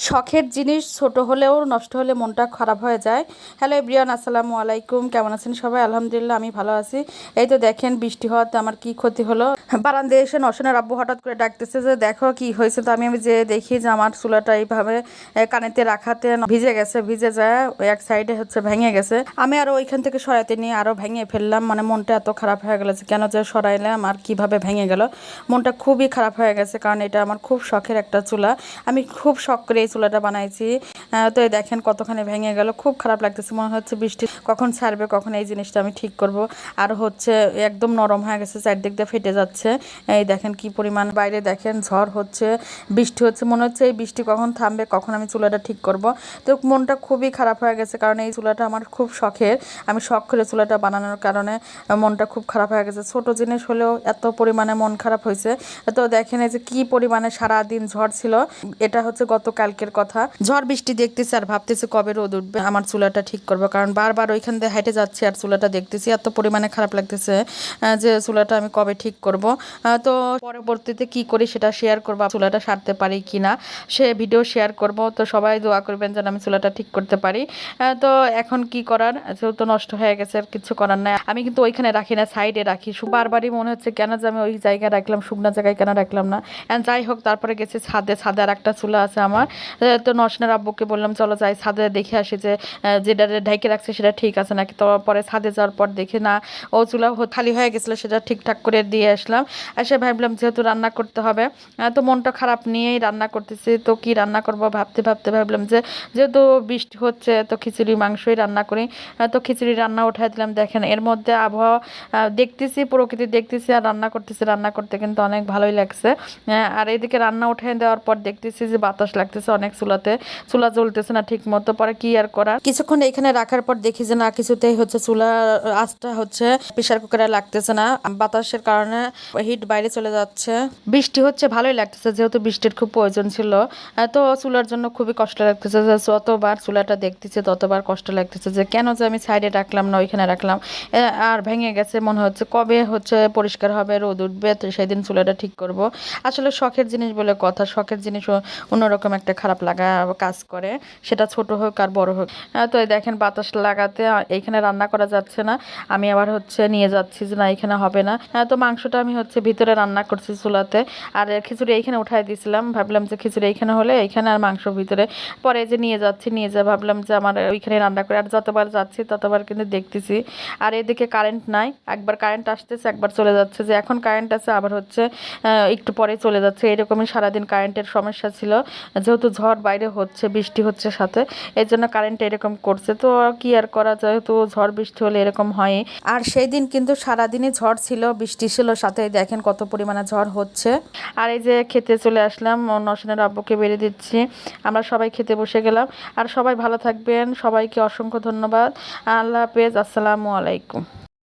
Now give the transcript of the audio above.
শখের জিনিস ছোট হলেও নষ্ট হলে মনটা খারাপ হয়ে যায়। হ্যালো এভরিওয়ান, আসসালামু আলাইকুম। কেমন আছেন সবাই? আলহামদুলিল্লাহ আমি ভালো আছি। এই তো দেখেন বৃষ্টি হওয়াতে আমার কি ক্ষতি হলো। বারান্দায় এসে নশনের আব্বু হঠাৎ করে ডাকতেছে যে দেখো কি হয়েছে। তো আমি যে দেখি যে আমার চুলাটা এইভাবে কানেতে রাখাতে ভিজে গেছে, ভিজে যায় এক সাইডে ভেঙে গেছে। আমি আরো ওইখান থেকে সরাইতে নিয়ে আরো ভেঙে ফেললাম। মানে মনটা এত খারাপ হয়ে গেল যে কেন যে সরাইলাম আর কিভাবে ভেঙে গেল। মনটা খুবই খারাপ হয়ে গেছে, কারণ এটা আমার খুব শখের একটা চুলা। আমি খুব শখ করে এই চুলাটা বানাইছি। তো এই দেখেন কতখানি ভেঙে গেল, খুব খারাপ লাগতেছে। মনে হচ্ছে বৃষ্টি কখন ছাড়বে, কখন এই জিনিসটা আমি ঠিক করব। আর একদম নরম হয়ে গেছে, চারদিক দিয়ে ফেটে যাচ্ছে। এই দেখেন কি পরিমাণ, বাইরে দেখেন ঝড় হচ্ছে, বৃষ্টি হচ্ছে। মনে হচ্ছে এই বৃষ্টি কখন থামবে, কখন আমি চুলাটা ঠিক করব। তো মনটা খুবই খারাপ হয়ে গেছে, কারণ এই চুলাটা আমার খুব শখের। আমি শখ করে চুলাটা বানানোর কারণে মনটা খুব খারাপ হয়ে গেছে। ছোট জিনিস হলেও এত পরিমাণে মন খারাপ হয়েছে। তো দেখেন এই যে কি পরিমাণে সারাদিন ঝড় ছিল। এটা গতকালকের কথা। ঝড় বৃষ্টি দেখতেছি আর ভাবতেছি কবে রোদ উঠবে, আমার চুলাটা ঠিক করবো। কারণ বারবার ওইখান দিয়ে হেঁটে যাচ্ছি আর চুলাটা দেখতেছি, এত পরিমাণে খারাপ লাগতেছে যে চুলাটা আমি কবে ঠিক করব। তো পরবর্তীতে কি করি সেটা শেয়ার করবো, চুলাটা সারতে পারি কিনা সে ভিডিও শেয়ার করব। তো সবাই দোয়া করবেন যেন আমি চুলাটা ঠিক করতে পারি। তো এখন কি করার, যেহেতু নষ্ট হয়ে গেছে আর কিছু করার নাই। আমি কিন্তু ওইখানে রাখি না, সাইডে রাখি। বারবারই মনে হচ্ছে কেন যে আমি ওই জায়গায় রাখলাম, শুকনো জায়গায় কেন রাখলাম না। যাই হোক, তারপরে গেছি ছাদে। ছাদে আর একটা চুলা আছে আমার। তো নসনের আব্বুকে বললাম চলো যাই ছাদে দেখে আসি যে যেটা ঢেকে রাখছে সেটা ঠিক আছে নাকি। তো পরে ছাদে যাওয়ার পর দেখি না, ও চুলা খালি হয়ে গেছিলো, সেটা ঠিকঠাক করে দিয়ে আসলাম। এসে ভাবলাম যেহেতু রান্না করতে হবে, তো মনটা খারাপ নিয়েই রান্না করতেছি। তো কি রান্না করব ভাবতে ভাবতে ভাবলাম যে যেহেতু বৃষ্টি হচ্ছে তো খিচুড়ি মাংসই রান্না করি। তো খিচুড়ি রান্না উঠাই দিলাম। দেখেন এর মধ্যে আবহাওয়া দেখতেছি, প্রকৃতি দেখতেছি আর রান্না করতেছি। রান্না করতে কিন্তু অনেক ভালোই লাগছে। আর এইদিকে রান্না উঠে দেওয়ার পর দেখতেছি যে বাতাস লাগতেছে অনেক, চুলাতে চুলা জ্বলতেছে না ঠিক মতো। পরে কি আর করার, কিছুক্ষণ এখানে রাখার পর দেখি যে না কিছুতেই চুলা আঁচটা প্রেসার কুকারে লাগতেছে না, বাতাসের কারণে হিট বাইরে চলে যাচ্ছে। বৃষ্টি হচ্ছে ভালোই লাগতেছে, যেহেতু বৃষ্টির খুব প্রয়োজন ছিল। তো চুলার জন্য খুবই কষ্ট লাগতেছে যে যতবার চুলাটা দেখতেছে ততবার কষ্ট লাগতেছে যে কেন যে আমি সাইডে রাখলাম না, ওইখানে রাখলাম। আর ভেঙে গেছে। মনে হচ্ছে কবে পরিষ্কার হবে, রোদ উঠবে, তো সেদিন চুলাটা ঠিক করব। আসলে শখের জিনিস বলে কথা, শখের জিনিস অন্যরকম একটা খারাপ লাগা কাজ করে, সেটা ছোট হোক আর বড় হোক। তো এই দেখেন বাতাস লাগাতে এইখানে রান্না করা যাচ্ছে না। আমি আবার নিয়ে যাচ্ছি যে না এখানে হবে না। তো মাংসটা আমি ভিতরে রান্না করছি চুলাতে, আর খিচুড়ি এইখানে উঠাই দিয়েছিলাম। ভাবলাম যে খিচুড়ি এইখানে হলে এইখানে আর মাংস ভিতরে। পরে যে নিয়ে যাচ্ছি, নিয়ে যা ভাবলাম যে আমার ওইখানে রান্না করে। আর যতবার যাচ্ছি ততবার কিন্তু দেখতেছি। আর এদিকে কারেন্ট নাই, একবার কারেন্ট আসতেছে একবার চলে যাচ্ছে। যে এখন কারেন্ট আছে আবার একটু পরে চলে যাচ্ছে। এরকমই সারাদিন কারেন্টের সমস্যা ছিল, যেহেতু ঝড় বাইরে হচ্ছে, বৃষ্টি হচ্ছে সাথে, এর জন্য কারেন্ট এরকম করছে। তো কি আর করা যায়, তো ঝড় বৃষ্টি হলে এরকম হয়। আর সেই দিন কিন্তু সারাদিনই ঝড় ছিল, বৃষ্টি ছিল সাথে। দেখেন কত পরিমাণে ঝড় হচ্ছে। আর এই যে খেতে চলে আসলাম, নসনের আব্বুকে বেড়ে দিচ্ছি। আমরা সবাই খেতে বসে গেলাম। আর সবাই ভালো থাকবেন, সবাইকে অসংখ্য ধন্যবাদ। আল্লাহ হাফেজ, আসসালামু আলাইকুম।